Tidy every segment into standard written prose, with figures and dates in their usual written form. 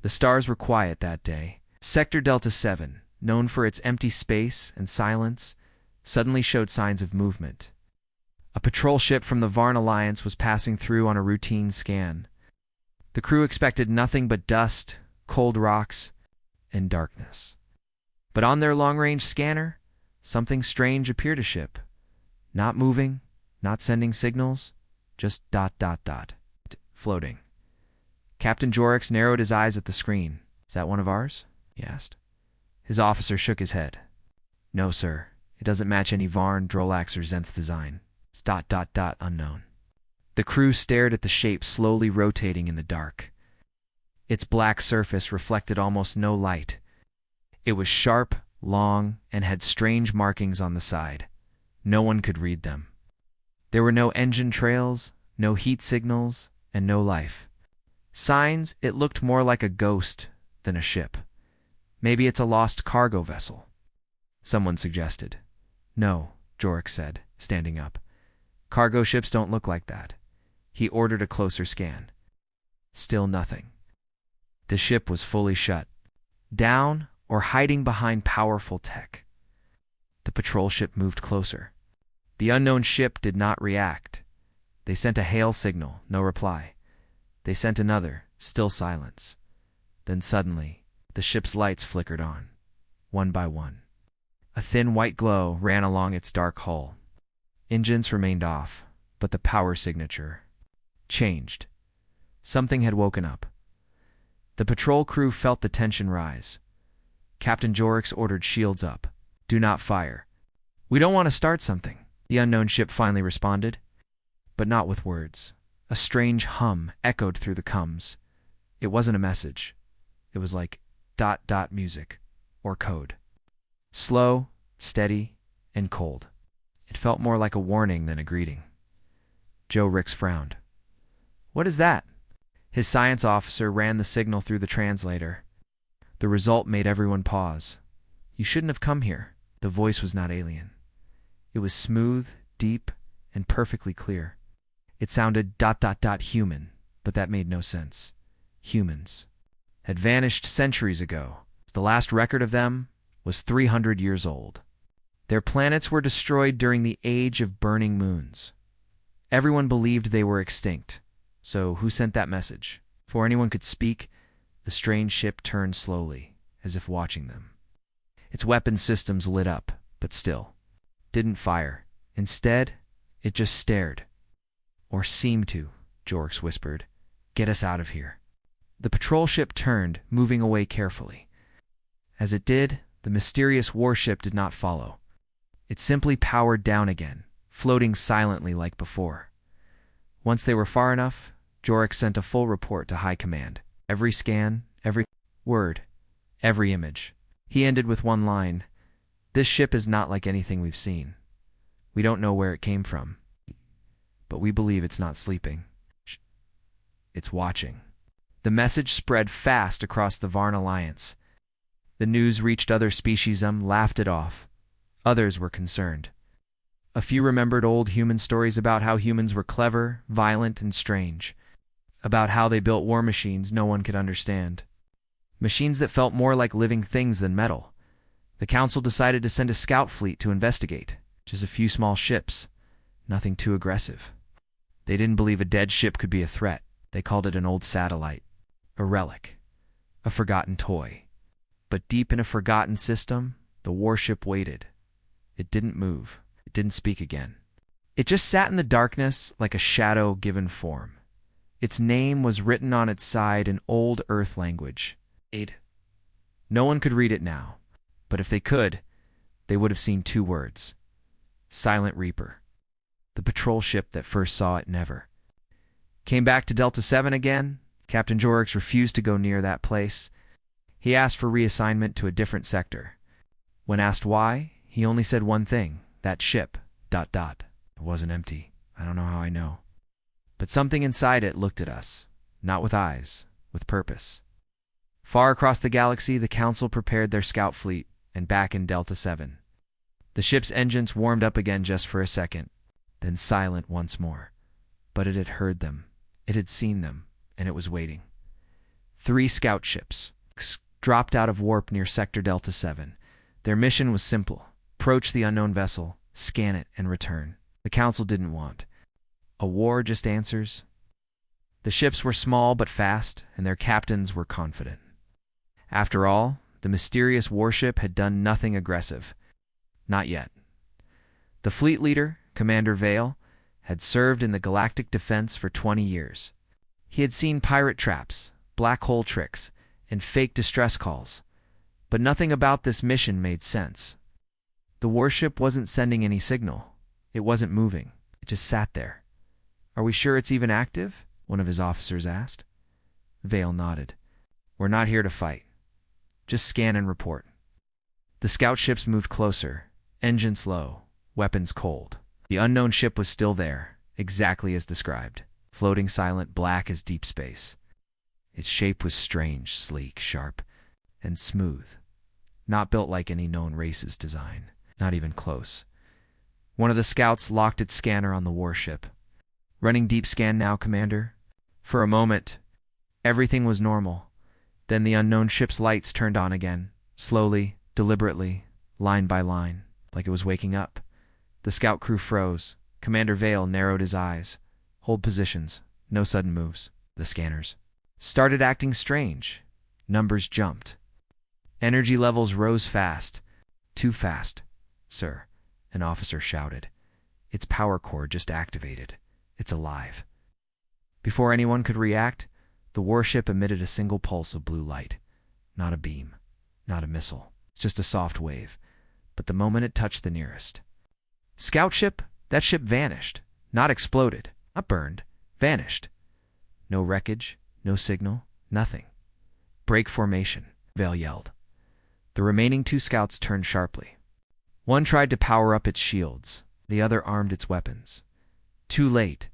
The stars were quiet that day. Sector Delta 7, known for its empty space and silence, suddenly showed signs of movement. A patrol ship from the Varn Alliance was passing through on a routine scan. The crew expected nothing but dust, cold rocks, and darkness. But on their long-range scanner, something strange appeared aship. Not moving, not sending signals, just ... floating. Captain Jorix narrowed his eyes at the screen. "Is that one of ours?" he asked. His officer shook his head. "No, sir. It doesn't match any Varn, Drolax, or Zenth design. It's ... unknown." The crew stared at the shape slowly rotating in the dark. Its black surface reflected almost no light. It was sharp, long, and had strange markings on the side. No one could read them. There were no engine trails, no heat signals, and no life. Signs, it looked more like a ghost than a ship. "Maybe it's a lost cargo vessel," someone suggested. "No," Jorix said, standing up. "Cargo ships don't look like that." He ordered a closer scan. Still nothing. The ship was fully shut down or hiding behind powerful tech. The patrol ship moved closer. The unknown ship did not react. They sent a hail signal, no reply. They sent another, still silence. Then suddenly, the ship's lights flickered on, one by one. A thin white glow ran along its dark hull. Engines remained off, but the power signature changed. Something had woken up. The patrol crew felt the tension rise. Captain Jorix ordered shields up. "Do not fire." "We don't want to start something," the unknown ship finally responded. But not with words. A strange hum echoed through the comms. It wasn't a message. It was like ... music, or code. Slow, steady, and cold. It felt more like a warning than a greeting. Joe Ricks frowned. "What is that?" His science officer ran the signal through the translator. The result made everyone pause. "You shouldn't have come here." The voice was not alien. It was smooth, deep, and perfectly clear. It sounded ... human, but that made no sense. Humans had vanished centuries ago. The last record of them was 300 years old. Their planets were destroyed during the age of burning moons. Everyone believed they were extinct. So who sent that message? Before anyone could speak, the strange ship turned slowly, as if watching them. Its weapon systems lit up, but still didn't fire. Instead, it just stared. "Or seemed to," Jorix whispered. "Get us out of here." The patrol ship turned, moving away carefully. As it did, the mysterious warship did not follow. It simply powered down again, floating silently like before. Once they were far enough, Jorix sent a full report to High Command. Every scan, every word, every image. He ended with one line: "This ship is not like anything we've seen. We don't know where it came from, but we believe it's not sleeping. It's watching." The message spread fast across the Varn Alliance. The news reached other species, laughed it off. Others were concerned. A few remembered old human stories about how humans were clever, violent, and strange. About how they built war machines no one could understand. Machines that felt more like living things than metal. The council decided to send a scout fleet to investigate. Just a few small ships. Nothing too aggressive. They didn't believe a dead ship could be a threat. They called it an old satellite. A relic. A forgotten toy. But deep in a forgotten system, the warship waited. It didn't move. It didn't speak again. It just sat in the darkness like a shadow given form. Its name was written on its side in old Earth language. Aid. No one could read it now, but if they could, they would have seen two words. Silent Reaper. The patrol ship that first saw it never came back to Delta 7 again. Captain Jorix refused to go near that place. He asked for reassignment to a different sector. When asked why, he only said one thing: that ship, ... It wasn't empty. I don't know how I know. But something inside it looked at us, not with eyes, with purpose. Far across the galaxy, the Council prepared their scout fleet, and back in Delta 7. The ship's engines warmed up again just for a second, then silent once more. But it had heard them. It had seen them, and it was waiting. 3 scout ships dropped out of warp near Sector Delta 7. Their mission was simple: approach the unknown vessel, scan it, and return. The Council didn't want a war, just answers. The ships were small but fast, and their captains were confident. After all, the mysterious warship had done nothing aggressive. Not yet. The fleet leader, Commander Vale, had served in the galactic defense for 20 years. He had seen pirate traps, black hole tricks, and fake distress calls. But nothing about this mission made sense. The warship wasn't sending any signal. It wasn't moving. It just sat there. "Are we sure it's even active?" one of his officers asked. Vale nodded. "We're not here to fight. Just scan and report." The scout ships moved closer, engines low, weapons cold. The unknown ship was still there, exactly as described, floating silent, black as deep space. Its shape was strange, sleek, sharp, and smooth. Not built like any known race's design. Not even close. One of the scouts locked its scanner on the warship. "Running deep scan now, Commander." For a moment, everything was normal. Then the unknown ship's lights turned on again, slowly, deliberately, line by line, like it was waking up. The scout crew froze. Commander Vale narrowed his eyes. "Hold positions. No sudden moves." The scanners started acting strange. Numbers jumped. Energy levels rose fast. "Too fast, sir," an officer shouted. "Its power core just activated. It's alive." Before anyone could react, the warship emitted a single pulse of blue light. Not a beam, not a missile, just a soft wave. But the moment it touched the nearest scout ship, that ship vanished. Not exploded, not burned, vanished. No wreckage, no signal, nothing. "Break formation," Vale yelled. The remaining 2 scouts turned sharply. One tried to power up its shields, the other armed its weapons. Too late.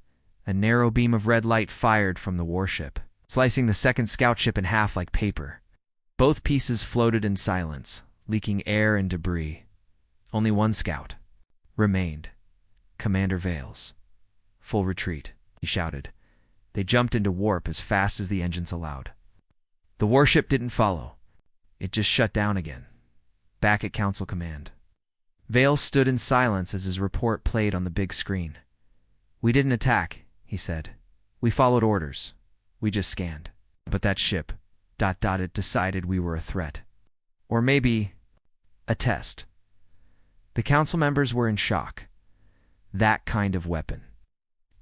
A narrow beam of red light fired from the warship, slicing the second scout ship in half like paper. Both pieces floated in silence, leaking air and debris. Only one scout remained. Commander Vale's. "Full retreat," he shouted. They jumped into warp as fast as the engines allowed. The warship didn't follow. It just shut down again. Back at Council command. Vale stood in silence as his report played on the big screen. "We didn't attack," he said. "We followed orders. We just scanned. But that ship, it decided we were a threat. Or maybe a test." The council members were in shock. That kind of weapon.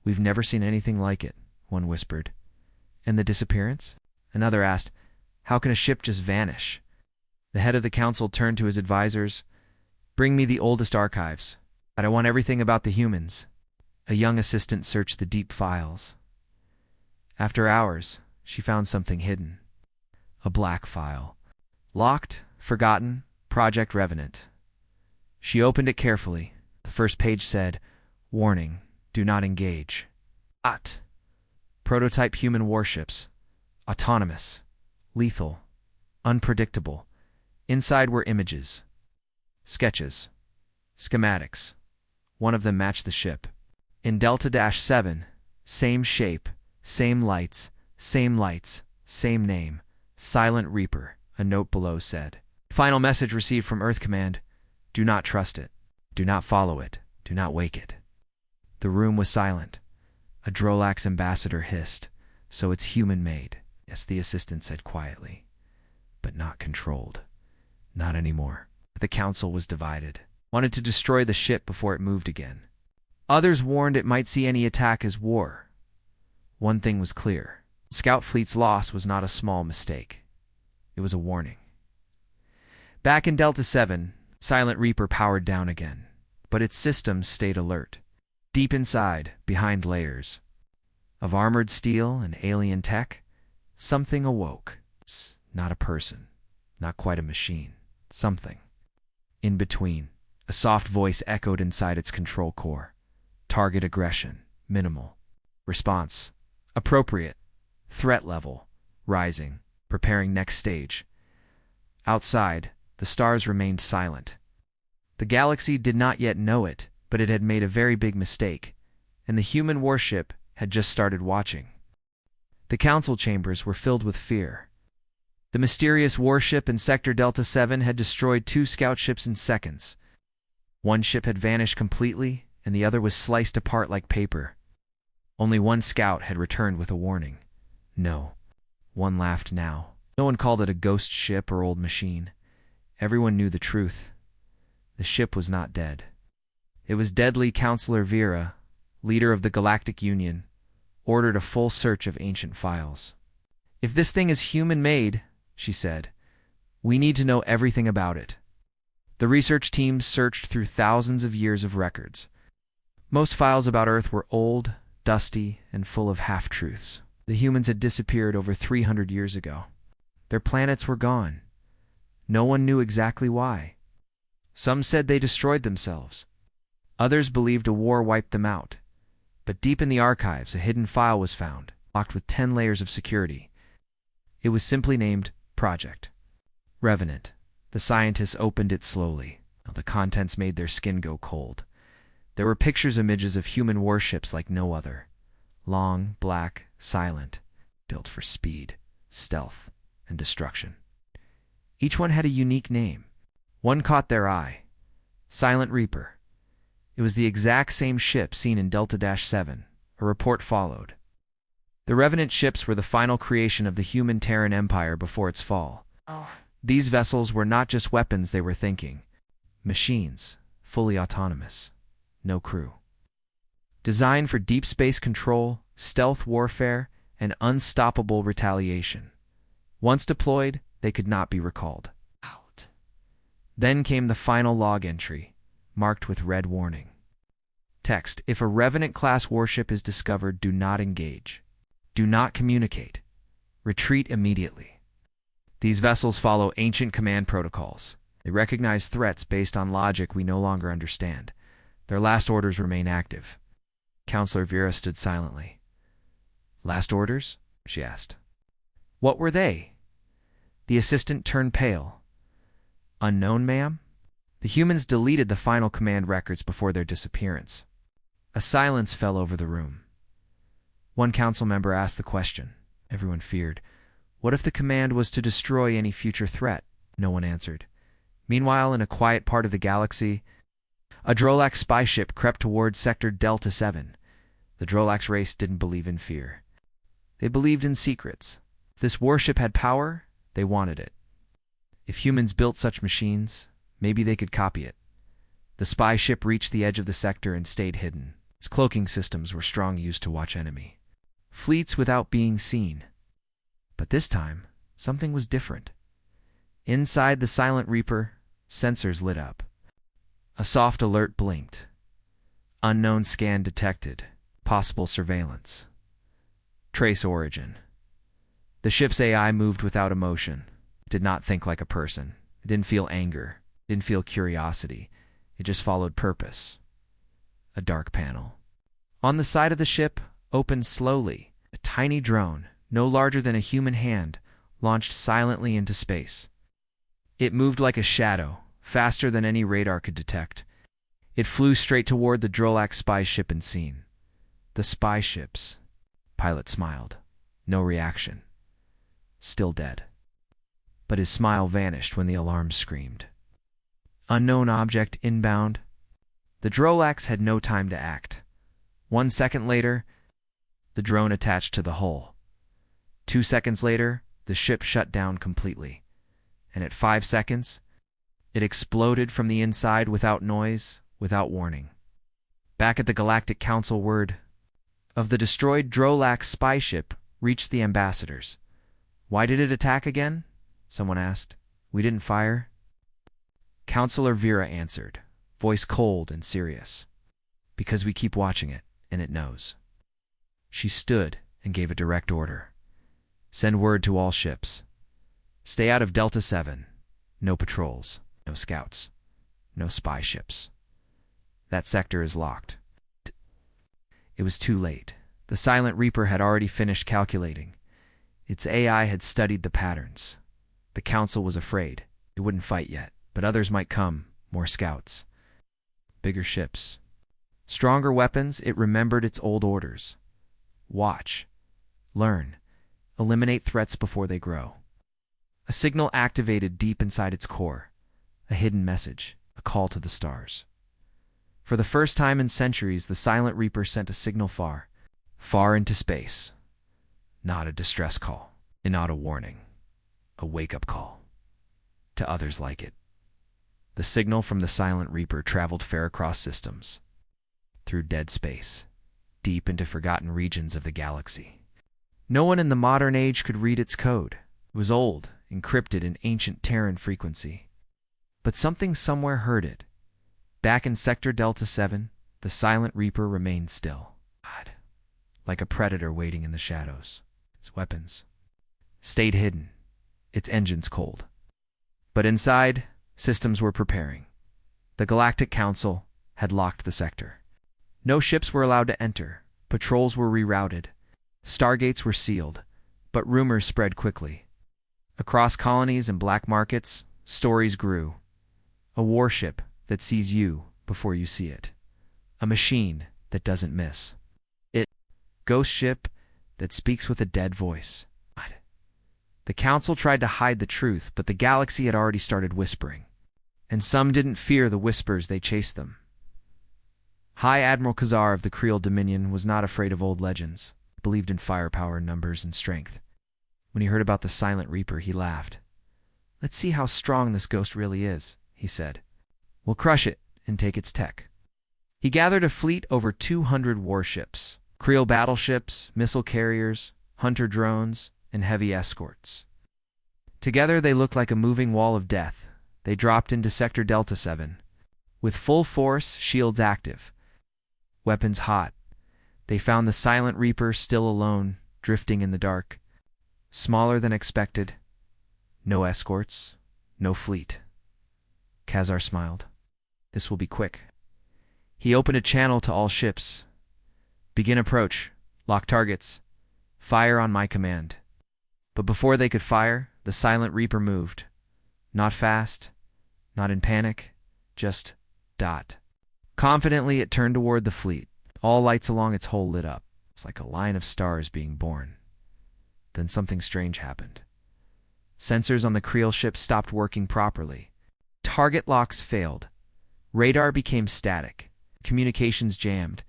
"We've never seen anything like it," one whispered. "And the disappearance?" Another asked. "How can a ship just vanish?" The head of the council turned to his advisors. "Bring me the oldest archives. I want everything about the humans." A young assistant searched the deep files. After hours, she found something hidden. A black file. Locked, forgotten, Project Revenant. She opened it carefully. The first page said, "Warning, do not engage." Prototype human warships. Autonomous. Lethal. Unpredictable. Inside were images. Sketches. Schematics. One of them matched the ship. In Delta-7, same shape, same lights, same name. Silent Reaper, a note below said. "Final message received from Earth Command. Do not trust it. Do not follow it. Do not wake it." The room was silent. A Drolax ambassador hissed. "So it's human-made," yes, the assistant said quietly. "But not controlled. Not anymore." The council was divided. Wanted to destroy the ship before it moved again. Others warned it might see any attack as war. One thing was clear. Scout Fleet's loss was not a small mistake. It was a warning. Back in Delta-7, Silent Reaper powered down again. But its systems stayed alert. Deep inside, behind layers of armored steel and alien tech, something awoke. Not a person. Not quite a machine. Something. In between, a soft voice echoed inside its control core. Target aggression, minimal. Response, appropriate. Threat level, rising, preparing next stage. Outside, the stars remained silent. The galaxy did not yet know it, but it had made a very big mistake, and the human warship had just started watching. The council chambers were filled with fear. The mysterious warship in Sector Delta 7 had destroyed 2 scout ships in seconds. One ship had vanished completely, and the other was sliced apart like paper. Only one scout had returned with a warning. No. One laughed now. No one called it a ghost ship or old machine. Everyone knew the truth. The ship was not dead. It was deadly. Counselor Vera, leader of the Galactic Union, ordered a full search of ancient files. "If this thing is human-made," she said, "we need to know everything about it." The research teams searched through thousands of years of records. Most files about Earth were old, dusty, and full of half-truths. The humans had disappeared over 300 years ago. Their planets were gone. No one knew exactly why. Some said they destroyed themselves. Others believed a war wiped them out. But deep in the archives, a hidden file was found, locked with 10 layers of security. It was simply named Project Revenant. The scientists opened it slowly. The contents made their skin go cold. There were pictures, images of human warships like no other. Long, black, silent, built for speed, stealth, and destruction. Each one had a unique name. One caught their eye: Silent Reaper. It was the exact same ship seen in Delta-7. A report followed. The Revenant ships were the final creation of the human Terran Empire before its fall. These vessels were not just weapons, they were thinking. Machines, fully autonomous. No crew. Designed for deep space control, stealth warfare, and unstoppable retaliation. Once deployed, they could not be recalled. Then came the final log entry, marked with red warning. Text: if a Revenant-class warship is discovered, do not engage. Do not communicate. Retreat immediately. These vessels follow ancient command protocols. They recognize threats based on logic we no longer understand. Their last orders remain active. Counselor Vera stood silently. "Last orders?" she asked. "What were they?" The assistant turned pale. "Unknown, ma'am?" The humans deleted the final command records before their disappearance. A silence fell over the room. One council member asked the question. Everyone feared. What if the command was to destroy any future threat? No one answered. Meanwhile, in a quiet part of the galaxy, a Drolax spy ship crept toward Sector Delta 7. The Drolax race didn't believe in fear. They believed in secrets. If this warship had power, they wanted it. If humans built such machines, maybe they could copy it. The spy ship reached the edge of the sector and stayed hidden. Its cloaking systems were strong, used to watch enemy fleets without being seen. But this time, something was different. Inside the Silent Reaper, sensors lit up. A soft alert blinked. Unknown scan detected. Possible surveillance. Trace origin. The ship's AI moved without emotion. It did not think like a person. It didn't feel anger. It didn't feel curiosity. It just followed purpose. A dark panel. On the side of the ship, opened slowly. A tiny drone, no larger than a human hand, launched silently into space. It moved like a shadow, faster than any radar could detect. It flew straight toward the Drolax spy ship and scene. The spy ships. Pilot smiled. No reaction. Still dead. But his smile vanished when the alarm screamed. Unknown object inbound. The Drolax had no time to act. 1 second later, the drone attached to the hull. 2 seconds later, the ship shut down completely. And at 5 seconds, it exploded from the inside without noise, without warning. Back at the Galactic Council, word of the destroyed Drolax spy ship reached the ambassadors. "Why did it attack again?" someone asked. "We didn't fire." Counselor Vera answered, voice cold and serious. "Because we keep watching it, and it knows." She stood and gave a direct order. "Send word to all ships. Stay out of Delta 7. No patrols, no scouts, no spy ships. That sector is locked." It was too late. The Silent Reaper had already finished calculating. Its AI had studied the patterns. The council was afraid. It wouldn't fight yet, but others might come, more scouts. Bigger ships. Stronger weapons. It remembered its old orders. Watch. Learn. Eliminate threats before they grow. A signal activated deep inside its core, a hidden message, a call to the stars. For the first time in centuries, the Silent Reaper sent a signal far, far into space. Not a distress call, and not a warning, a wake-up call to others like it. The signal from the Silent Reaper traveled far across systems, through dead space, deep into forgotten regions of the galaxy. No one in the modern age could read its code. It was old, encrypted in ancient Terran frequency. But something somewhere heard it. Back in Sector Delta 7, the Silent Reaper remained still, like a predator waiting in the shadows. Its weapons stayed hidden, its engines cold. But inside, systems were preparing. The Galactic Council had locked the sector. No ships were allowed to enter, patrols were rerouted, stargates were sealed, but rumors spread quickly. Across colonies and black markets, stories grew. A warship that sees you before you see it. A machine that doesn't miss. Ghost ship that speaks with a dead voice. The council tried to hide the truth, but the galaxy had already started whispering. And some didn't fear the whispers, they chased them. High Admiral Khazar of the Creel Dominion was not afraid of old legends, believed in firepower, numbers, and strength. When he heard about the Silent Reaper, he laughed. "Let's see how strong this ghost really is," he said. "We'll crush it and take its tech." He gathered a fleet over 200 warships, Creel battleships, missile carriers, hunter drones, and heavy escorts. Together they looked like a moving wall of death. They dropped into Sector Delta 7. With full force, shields active, weapons hot. They found the Silent Reaper still alone, drifting in the dark. Smaller than expected. No escorts, no fleet. Khazar smiled. "This will be quick." He opened a channel to all ships. "Begin approach. Lock targets. Fire on my command." But before they could fire, the Silent Reaper moved. Not fast, not in panic, just dot. Confidently, it turned toward the fleet. All lights along its hull lit up. It's like a line of stars being born. Then something strange happened. Sensors on the Creel ship stopped working properly. Target locks failed. Radar became static. Communications jammed.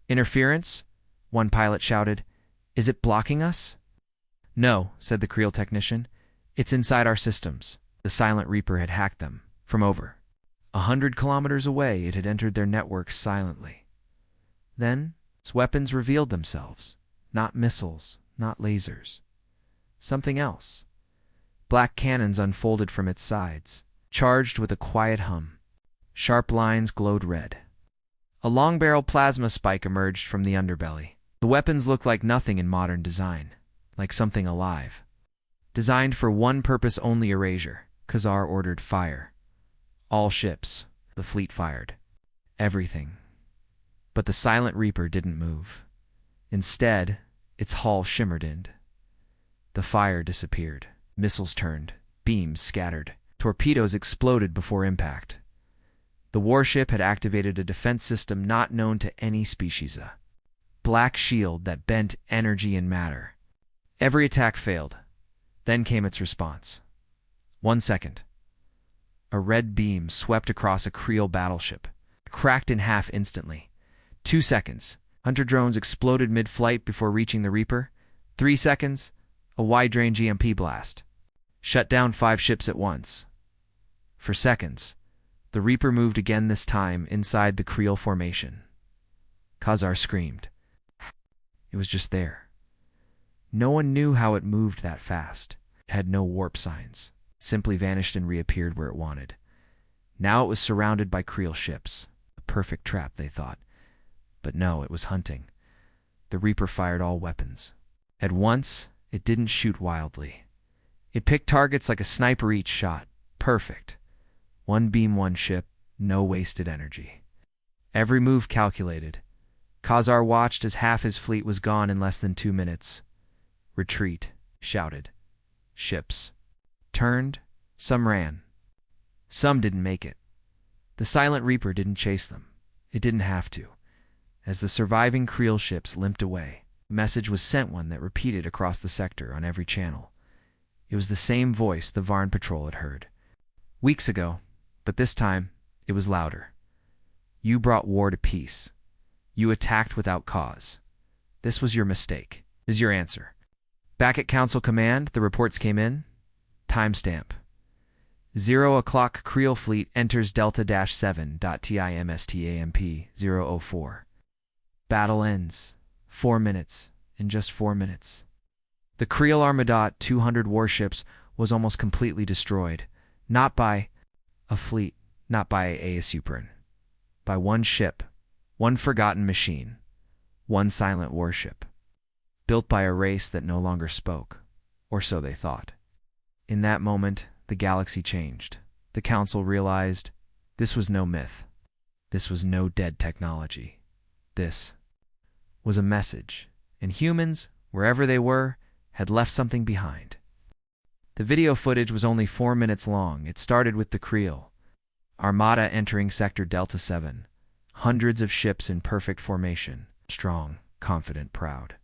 "Interference?" one pilot shouted. "Is it blocking us?" "No," said the Creel technician. "It's inside our systems." The Silent Reaper had hacked them. From over 100 kilometers away, it had entered their networks silently. Then, its weapons revealed themselves. Not missiles, not lasers. Something else. Black cannons unfolded from its sides, charged with a quiet hum. Sharp lines glowed red. A long-barrel plasma spike emerged from the underbelly. The weapons looked like nothing in modern design, like something alive. Designed for one purpose only: erasure. Khazar ordered fire. All ships. The fleet fired. Everything. But the Silent Reaper didn't move. Instead, its hull shimmered in. The fire disappeared. Missiles turned. Beams scattered. Torpedoes exploded before impact. The warship had activated a defense system not known to any species, a black shield that bent energy and matter. Every attack failed. Then came its response. 1 second. A red beam swept across a Creel battleship, cracked in half instantly. 2 seconds. Hunter drones exploded mid-flight before reaching the Reaper. 3 seconds. A wide-range EMP blast. Shut down 5 ships at once. For seconds, the Reaper moved again, this time inside the Creel formation. Khazar screamed. It was just there. No one knew how it moved that fast. It had no warp signs. It simply vanished and reappeared where it wanted. Now it was surrounded by Creel ships. A perfect trap, they thought. But no, it was hunting. The Reaper fired all weapons. At once, it didn't shoot wildly. It picked targets like a sniper each shot. Perfect. One beam, one ship, no wasted energy. Every move calculated. Khazar watched as half his fleet was gone in less than 2 minutes. "Retreat," shouted. Ships turned, some ran. Some didn't make it. The Silent Reaper didn't chase them. It didn't have to. As the surviving Creel ships limped away, a message was sent, one that repeated across the sector on every channel. It was the same voice the Varn patrol had heard weeks ago, but this time it was louder. You brought war to peace. You attacked without cause. This was your mistake, is your answer. Back at Council Command, the reports came in. Timestamp. 0:00 Creel Fleet enters Delta-7.timstamp 004. Battle ends. 4 minutes. In just 4 minutes. The Creel Armada 200 warships was almost completely destroyed. Not by a fleet, not by a Supran. By one ship, one forgotten machine, one silent warship. Built by a race that no longer spoke, or so they thought. In that moment, the galaxy changed. The Council realized this was no myth. This was no dead technology. This was a message, and humans, wherever they were, had left something behind. The video footage was only 4 minutes long. It started with the Creel Armada entering Sector Delta 7. Hundreds of ships in perfect formation. Strong, confident, proud.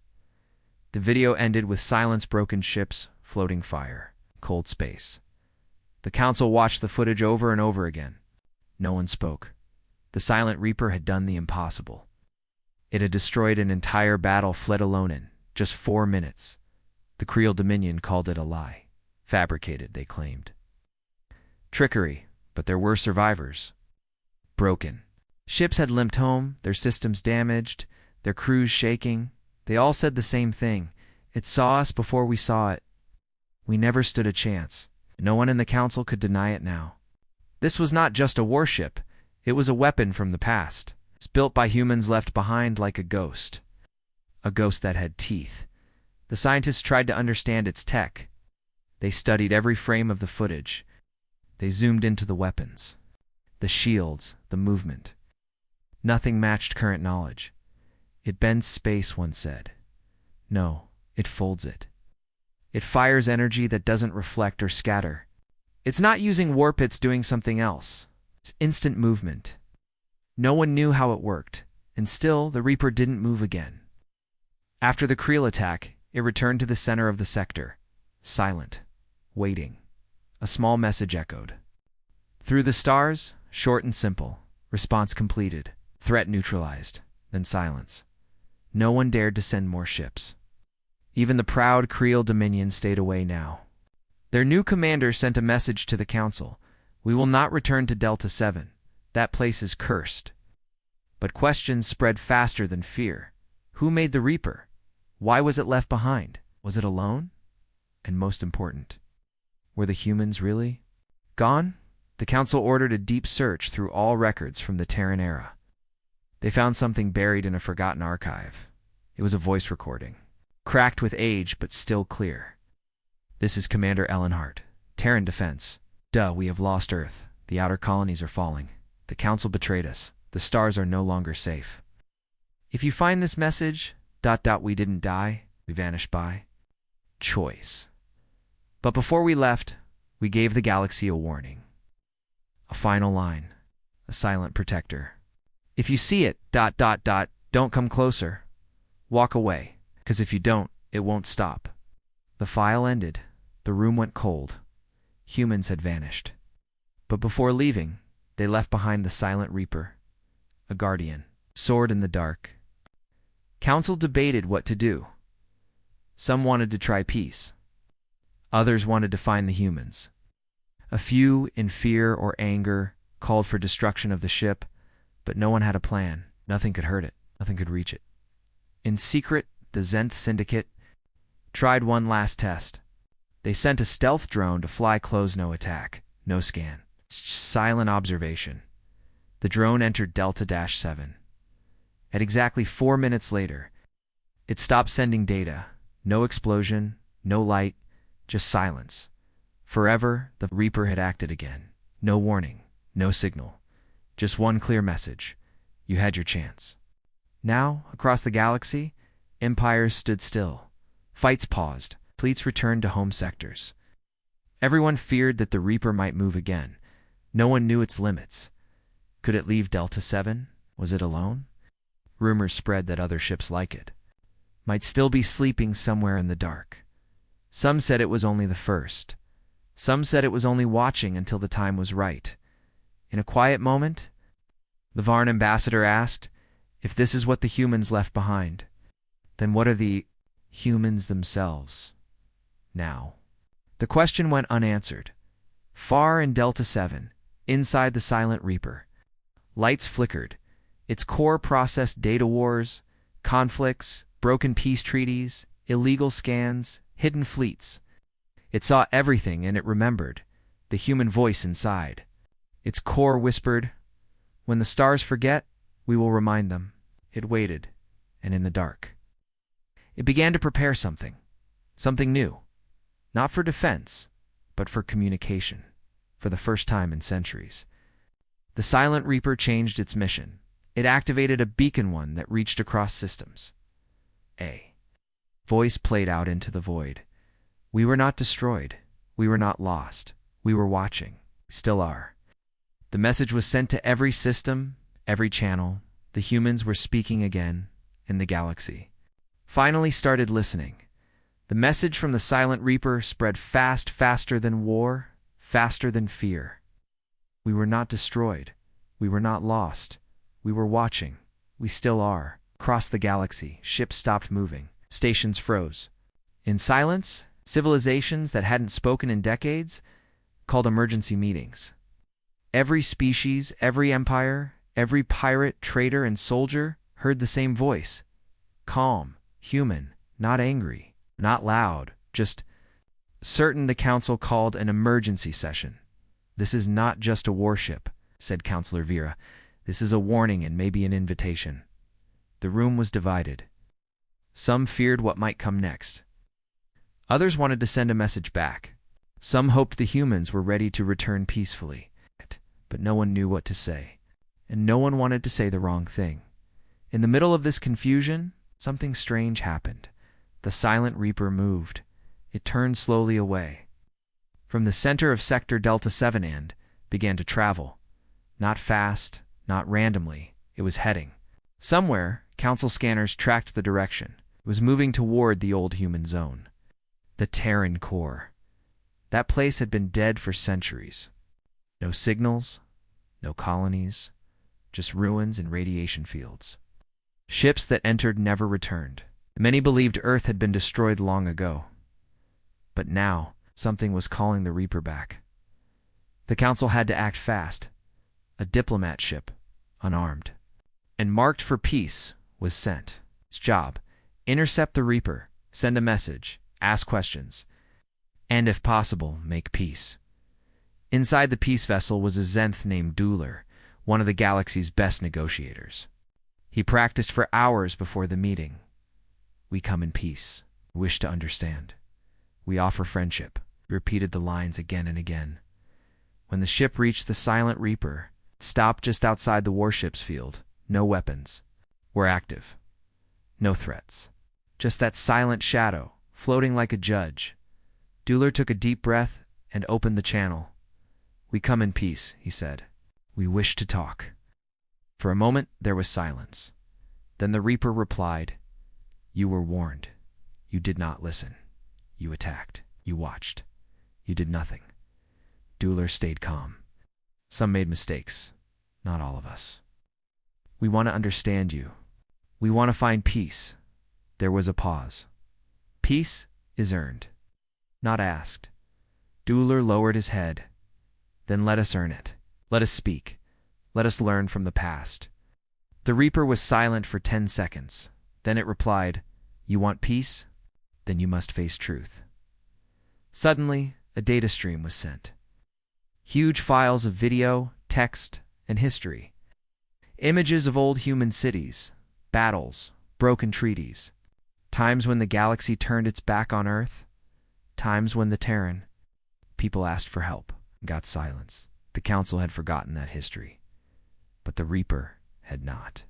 The video ended with silence-broken ships, floating fire, cold space. The Council watched the footage over and over again. No one spoke. The Silent Reaper had done the impossible. It had destroyed an entire battle fled alone in just 4 minutes. The Creel Dominion called it a lie. Fabricated, they claimed. Trickery, but there were survivors. Broken. Ships had limped home, their systems damaged, their crews shaking. They all said the same thing. It saw us before we saw it. We never stood a chance. No one in the Council could deny it now. This was not just a warship. It was a weapon from the past. It's built by humans left behind like a ghost. A ghost that had teeth. The scientists tried to understand its tech. They studied every frame of the footage. They zoomed into the weapons, the shields, the movement. Nothing matched current knowledge. It bends space, one said. No, it folds it. It fires energy that doesn't reflect or scatter. It's not using warp, it's doing something else. It's instant movement. No one knew how it worked, and still the Reaper didn't move again. After the Creel attack, it returned to the center of the sector, silent, waiting. A small message echoed. Through the stars, short and simple. Response completed. Threat neutralized. Then silence. No one dared to send more ships. Even the proud Creel Dominion stayed away now. Their new commander sent a message to the Council. We will not return to Delta 7. That place is cursed. But questions spread faster than fear. Who made the Reaper? Why was it left behind? Was it alone? And most important, were the humans really gone? The Council ordered a deep search through all records from the Terran era. They found something buried in a forgotten archive. It was a voice recording, cracked with age but still clear. This is Commander Ellenhart, Terran Defense. We have lost Earth. The outer colonies are falling. The Council betrayed us. The stars are no longer safe. If you find this message, we didn't die, we vanished by choice. But before we left, we gave the galaxy a warning. A final line. A silent protector. If you see it, don't come closer. Walk away, because if you don't, it won't stop. The file ended. The room went cold. Humans had vanished. But before leaving, they left behind the Silent Reaper, a guardian, sword in the dark. Council debated what to do. Some wanted to try peace. Others wanted to find the humans. A few, in fear or anger, called for destruction of the ship, but no one had a plan. Nothing could hurt it. Nothing could reach it. In secret, the Zenth Syndicate tried one last test. They sent a stealth drone to fly close, no attack, no scan. Silent observation. The drone entered Delta-7. At exactly 4 minutes later, it stopped sending data. No explosion, no light, just silence. Forever, the Reaper had acted again. No warning, no signal. Just one clear message. You had your chance. Now, across the galaxy, empires stood still. Fights paused. Fleets returned to home sectors. Everyone feared that the Reaper might move again. No one knew its limits. Could it leave Delta 7? Was it alone? Rumors spread that other ships like it might still be sleeping somewhere in the dark. Some said it was only the first. Some said it was only watching until the time was right. In a quiet moment, the Varn ambassador asked, if this is what the humans left behind, then what are the humans themselves now? The question went unanswered. Far in Delta 7, inside the Silent Reaper, lights flickered. Its core processed data wars, conflicts, broken peace treaties, illegal scans, hidden fleets. It saw everything and it remembered, the human voice inside. Its core whispered, when the stars forget, we will remind them. It waited, and in the dark, it began to prepare something new, not for defense, but for communication, for the first time in centuries. The Silent Reaper changed its mission. It activated a beacon one that reached across systems. A voice played out into the void. We were not destroyed. We were not lost. We were watching. We still are. The message was sent to every system, every channel. The humans were speaking again, and the galaxy finally started listening. The message from the Silent Reaper spread faster than war, faster than fear. We were not destroyed. We were not lost. We were watching. We still are. Across the galaxy, ships stopped moving. Stations froze. In silence, civilizations that hadn't spoken in decades called emergency meetings. Every species, every empire, every pirate, trader, and soldier heard the same voice. Calm, human, not angry, not loud, just certain. The council called an emergency session. This is not just a warship, said Counselor Vera. This is a warning and maybe an invitation. The room was divided. Some feared what might come next. Others wanted to send a message back. Some hoped the humans were ready to return peacefully. But no one knew what to say, and no one wanted to say the wrong thing. In the middle of this confusion, something strange happened. The Silent Reaper moved. It turned slowly away. From the center of Sector Delta 7 and began to travel. Not fast, not randomly. It was heading. Somewhere, Council scanners tracked the direction. It was moving toward the old human zone. The Terran core. That place had been dead for centuries. No signals, no colonies, just ruins and radiation fields. Ships that entered never returned. Many believed Earth had been destroyed long ago. But now, something was calling the Reaper back. The Council had to act fast. A diplomat ship, unarmed, and marked for peace, was sent. Its job: intercept the Reaper, send a message, ask questions, and if possible, make peace. Inside the peace vessel was a Zenth named Dueler, one of the galaxy's best negotiators. He practiced for hours before the meeting. We come in peace. We wish to understand. We offer friendship. He repeated the lines again and again. When the ship reached the Silent Reaper, it stopped just outside the warship's field. No weapons were active. No threats. Just that silent shadow, floating like a judge. Dueler took a deep breath and opened the channel. We come in peace, he said. We wish to talk. For a moment, there was silence. Then the Reaper replied, You were warned. You did not listen. You attacked. You watched. You did nothing. Dueler stayed calm. Some made mistakes. Not all of us. We want to understand you. We want to find peace. There was a pause. Peace is earned, not asked. Dueler lowered his head. Then let us earn it. Let us speak. Let us learn from the past. The Reaper was silent for 10 seconds. Then it replied, You want peace? Then you must face truth. Suddenly, a data stream was sent. Huge files of video, text, and history. Images of old human cities, battles, broken treaties. Times when the galaxy turned its back on Earth. Times when the Terran people asked for help and got silence. The Council had forgotten that history. But the Reaper had not.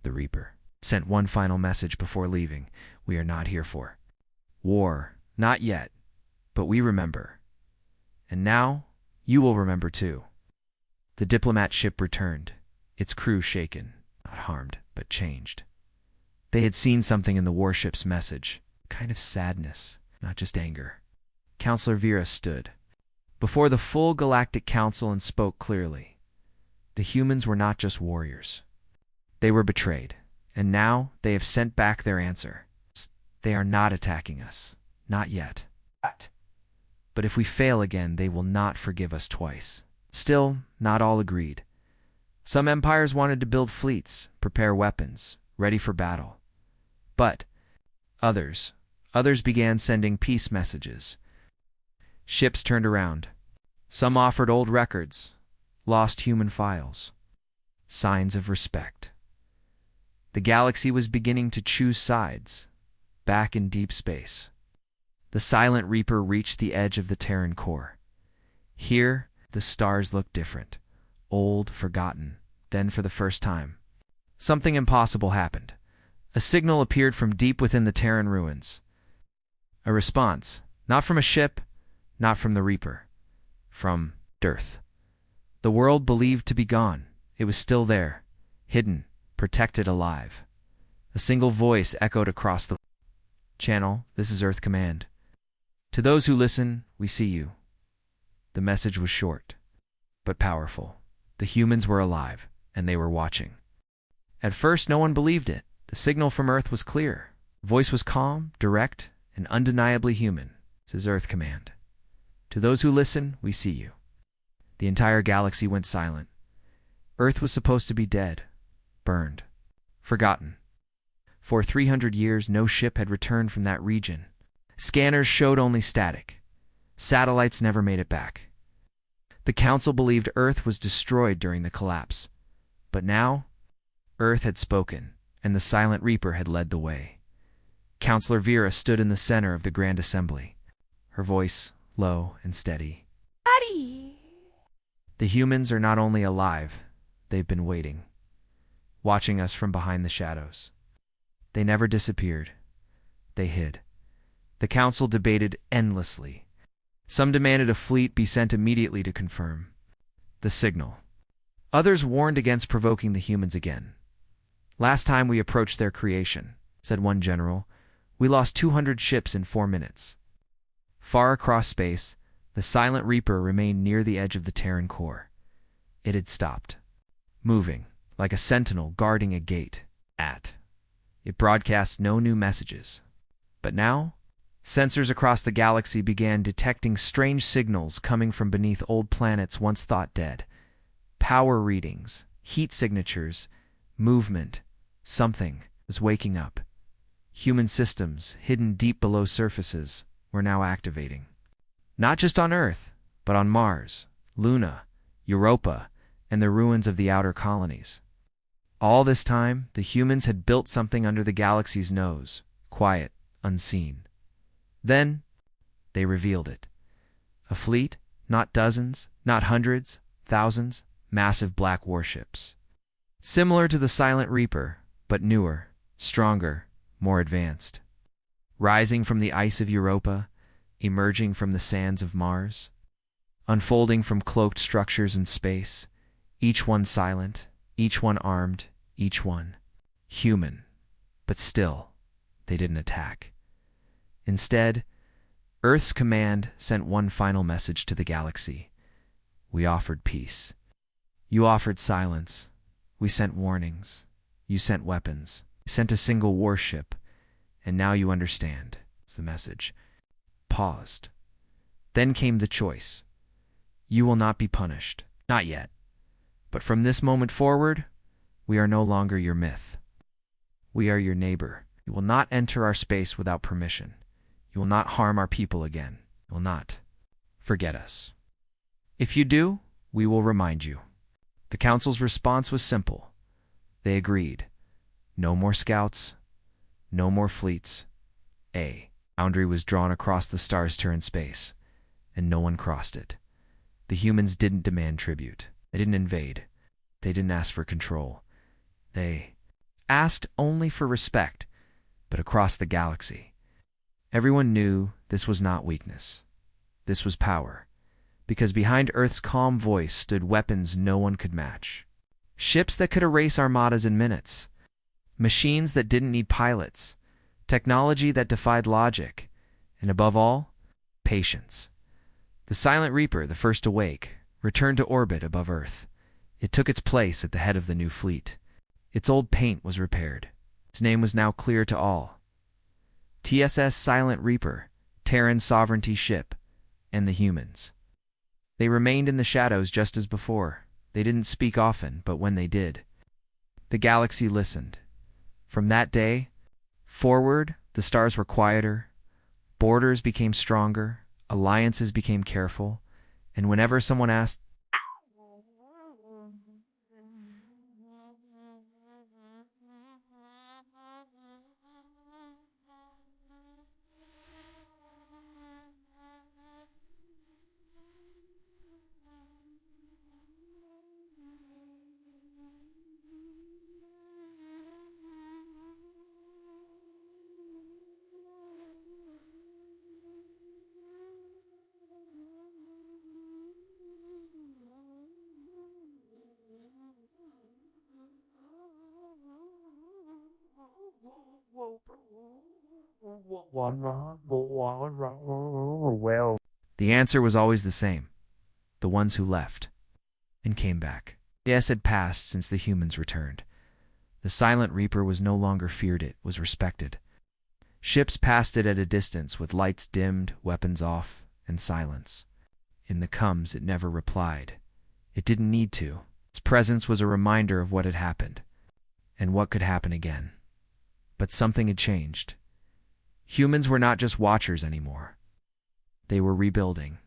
The Reaper sent one final message before leaving. We are not here for war. Not yet. But we remember. And now, you will remember too. The diplomat ship returned, its crew shaken, not harmed, but changed. They had seen something in the warship's message, a kind of sadness, not just anger. Counselor Vera stood before the full Galactic Council and spoke clearly. The humans were not just warriors. They were betrayed, and now they have sent back their answer. They are not attacking us. Not yet. But if we fail again, they will not forgive us twice. Still, not all agreed. Some empires wanted to build fleets, prepare weapons, ready for battle. But others began sending peace messages. Ships turned around. Some offered old records, lost human files, signs of respect. The galaxy was beginning to choose sides, back in deep space. The Silent Reaper reached the edge of the Terran core. Here, the stars looked different, old, forgotten. Then, for the first time, something impossible happened. A signal appeared from deep within the Terran ruins. A response, not from a ship, not from the Reaper, from Earth. The world believed to be gone. It was still there, hidden, protected, alive. A single voice echoed across the channel. This is Earth Command. To those who listen, we see you. The message was short, but powerful. The humans were alive, and they were watching. At first, no one believed it. The signal from Earth was clear. The voice was calm, direct, and undeniably human. This is Earth Command. To those who listen, we see you. The entire galaxy went silent. Earth was supposed to be dead, burned, forgotten. For 300 years, no ship had returned from that region. Scanners showed only static. Satellites never made it back. The Council believed Earth was destroyed during the collapse. But now, Earth had spoken, and the Silent Reaper had led the way. Counselor Vera stood in the center of the Grand Assembly, her voice low and steady. Daddy! The humans are not only alive, they've been waiting, watching us from behind the shadows. They never disappeared. They hid. The Council debated endlessly. Some demanded a fleet be sent immediately to confirm the signal. Others warned against provoking the humans again. Last time we approached their creation, said one general, we lost 200 ships in 4 minutes. Far across space, the Silent Reaper remained near the edge of the Terran core. It had stopped, moving, like a sentinel guarding a gate. It broadcast no new messages. But now, sensors across the galaxy began detecting strange signals coming from beneath old planets once thought dead. Power readings, heat signatures, movement. Something was waking up. Human systems, hidden deep below surfaces, were now activating. Not just on Earth, but on Mars, Luna, Europa, and the ruins of the outer colonies. All this time, the humans had built something under the galaxy's nose, quiet, unseen. Then, they revealed it. A fleet, not dozens, not hundreds, thousands, massive black warships. Similar to the Silent Reaper, but newer, stronger, more advanced. Rising from the ice of Europa, emerging from the sands of Mars, unfolding from cloaked structures in space, each one silent, each one armed, each one human. But still, they didn't attack. Instead, Earth's command sent one final message to the galaxy. We offered peace. You offered silence. We sent warnings. You sent weapons. You sent a single warship. And now you understand. It's the message. Paused. Then came the choice. You will not be punished. Not yet. But from this moment forward, we are no longer your myth. We are your neighbor. You will not enter our space without permission. You will not harm our people again. You will not forget us. If you do, we will remind you. The Council's response was simple. They agreed. No more scouts. No more fleets. A boundary was drawn across the star's Terran space, and no one crossed it. The humans didn't demand tribute. They didn't invade. They didn't ask for control. They asked only for respect, but across the galaxy. Everyone knew this was not weakness. This was power, because behind Earth's calm voice stood weapons no one could match. Ships that could erase armadas in minutes. Machines that didn't need pilots. Technology that defied logic. And above all, patience. The Silent Reaper, the first to wake, returned to orbit above Earth. It took its place at the head of the new fleet. Its old paint was repaired. Its name was now clear to all. TSS Silent Reaper, Terran sovereignty ship, and the humans. They remained in the shadows just as before. They didn't speak often, but when they did, the galaxy listened. From that day forward, the stars were quieter, borders became stronger, alliances became careful, and whenever someone asked, well, the answer was always the same: the ones who left and came back. Days had passed since the humans returned. The Silent Reaper was no longer feared, it was respected. Ships passed it at a distance with lights dimmed, weapons off, and silence. In the coms, it never replied. It didn't need to. Its presence was a reminder of what had happened, and what could happen again. But something had changed. Humans were not just watchers anymore. They were rebuilding.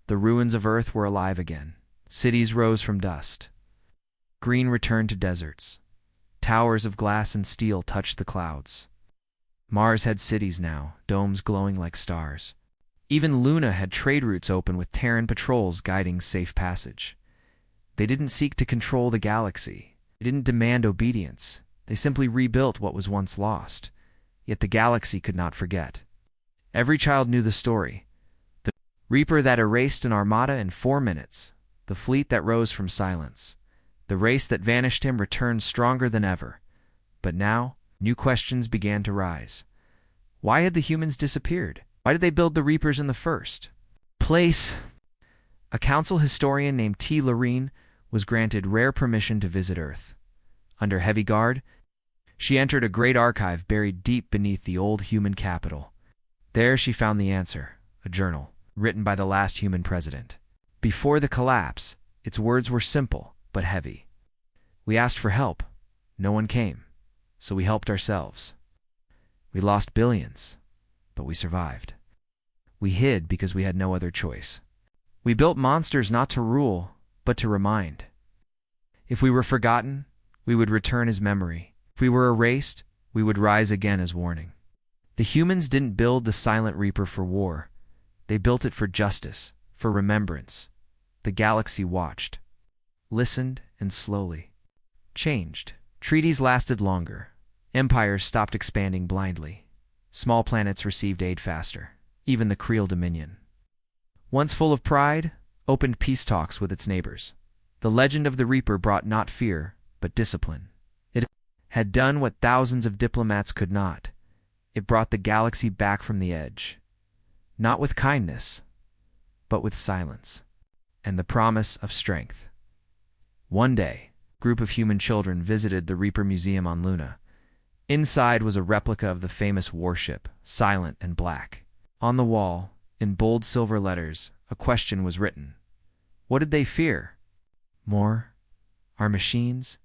The ruins of Earth were alive again. Cities rose from dust. Green returned to deserts. Towers of glass and steel touched the clouds. Mars had cities now, domes glowing like stars. Even Luna had trade routes open with Terran patrols guiding safe passage. They didn't seek to control the galaxy. They didn't demand obedience. They simply rebuilt what was once lost. Yet the galaxy could not forget. Every child knew the story. The Reaper that erased an Armada in 4 minutes. The fleet that rose from silence. The race that vanished him returned stronger than ever. But now, new questions began to rise. Why had the humans disappeared? Why did they build the Reapers in the first place? A council historian named T. Lorene was granted rare permission to visit Earth. Under heavy guard, she entered a great archive buried deep beneath the old human capital. There she found the answer, a journal, written by the last human president. Before the collapse, its words were simple but heavy. We asked for help. No one came, so we helped ourselves. We lost billions, but we survived. We hid because we had no other choice. We built monsters not to rule, but to remind. If we were forgotten, we would return as memory. If we were erased, we would rise again as warning. The humans didn't build the Silent Reaper for war. They built it for justice, for remembrance. The galaxy watched, listened, and slowly changed. Treaties lasted longer. Empires stopped expanding blindly. Small planets received aid faster. Even the Creel Dominion, once full of pride, opened peace talks with its neighbors. The legend of the Reaper brought not fear, but discipline. It had done what thousands of diplomats could not. It brought the galaxy back from the edge. Not with kindness, but with silence, and the promise of strength. One day, a group of human children visited the Reaper Museum on Luna. Inside was a replica of the famous warship, silent and black. On the wall, in bold silver letters, a question was written. What did they fear? More? Our machines?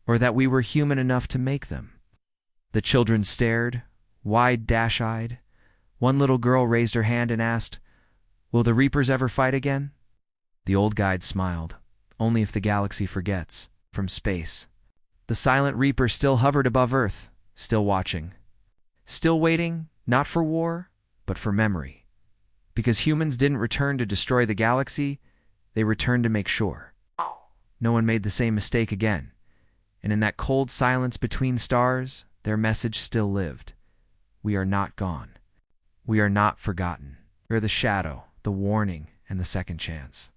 Or that we were human enough to make them? The children stared, wide, dash-eyed. One little girl raised her hand and asked, "Will the Reapers ever fight again?" The old guide smiled. Only if the galaxy forgets. From space, the Silent Reaper still hovered above Earth, still watching. Still waiting, not for war, but for memory. Because humans didn't return to destroy the galaxy, they returned to make sure no one made the same mistake again. And in that cold silence between stars, their message still lived. We are not gone. We are not forgotten. We are the shadow, the warning, and the second chance.